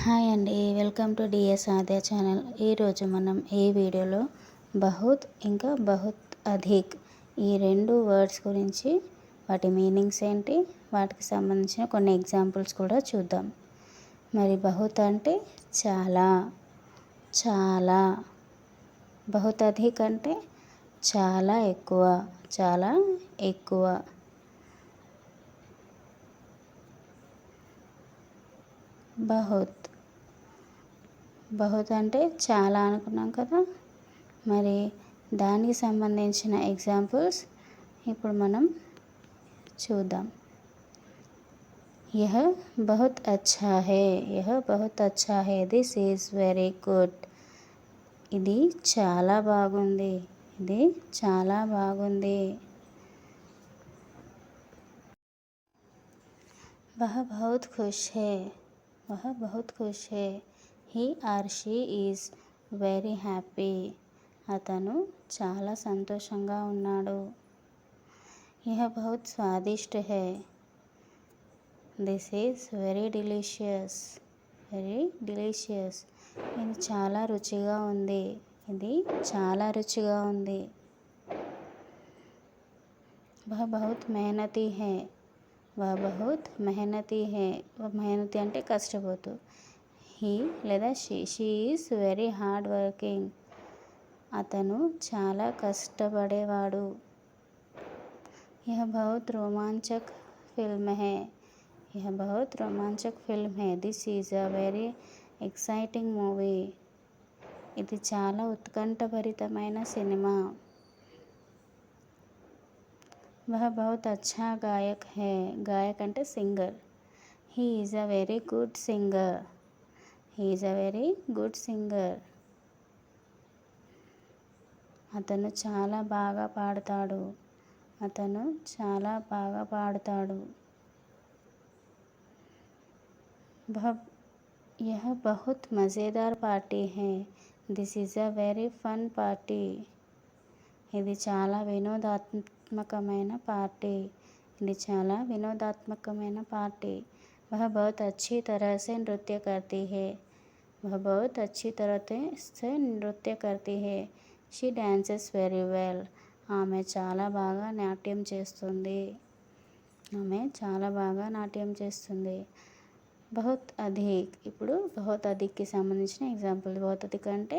Hi అండి, welcome to DS Aadya channel. ఈరోజు మనం ఈ వీడియోలో బహుత్ ఇంకా బహుత్ అధిక్ ఈ రెండు వర్డ్స్ గురించి, వాటి మీనింగ్స్ ఏంటి, వాటికి సంబంధించిన కొన్ని ఎగ్జాంపుల్స్ కూడా చూద్దాం. మరి బహుత్ అంటే చాలా చాలా, బహుత్ అధిక్ అంటే చాలా ఎక్కువ చాలా ఎక్కువ. బహుత్ బహుత్ అంటే చాలా అనుకున్నాం కదా, మరి దానికి సంబంధించిన ఎగ్జాంపుల్స్ ఇప్పుడు మనం చూద్దాం. యహ్ బహుత్ అచ్చా హై, యహ్ బహుత్ అచ్చా high, this is very good. ఇది చాలా బాగుంది, ఇది చాలా బాగుంది. వహ్ బహుత్ ఖుష్ హై, వహ్ బహుత్ ఖుష్ హై, he or she is very happy. అతను చాలా సంతోషంగా ఉన్నాడు. యహ్ బహుత్ స్వాదిష్ట్ హై, this is very delicious, very delicious. ఇది చాలా రుచిగా ఉంది, ఇది చాలా రుచిగా ఉంది. వహ్ బహుత్ మెహనతీ హై, వహ్ బహుత్ మెహనతీ హై, మెహనతీ అంటే కష్టపోతూ. హీ లేదా she is very hard working, అతను చాలా కష్టపడేవాడు. యహ్ బహుత్ రోమాంచక్ ఫిల్మ్ హై, యహ్ బహుత్ రోమాంచక్ ఫిల్మ్ హై, this is a very exciting movie. ఇది చాలా ఉత్కంఠభరితమైన సినిమా. వహ్ బహుత్ అచ్చా గాయక్ హై, గాయక్ అంటే singer. He is a very good singer, he is a very good singer. అతను చాలా బాగా పాడతాడు, అతను చాలా బాగా పాడుతాడు. యహ్ బహుత్ మజేదార్ పార్టీ హై, this is a very fun party. ఇది చాలా వినోదాత్మకమైన పార్టీ, ఇది చాలా వినోదాత్మకమైన పార్టీ. వహ్ బహుత్ అచ్చీ తరహ సే నృత్య కర్తీ హై, వహ్ బహుత్ అచ్చీ తరహ సే నృత్య కర్తీ హై, షీ డాన్సెస్ వెరీ వెల్. ఆమె చాలా బాగా నాట్యం చేస్తుంది, ఆమె చాలా బాగా నాట్యం చేస్తుంది. బహుత్ అధిక్, ఇప్పుడు బహుత్ అధిక్కి సంబంధించిన ఎగ్జాంపుల్. బహుత్ అధిక్ అంటే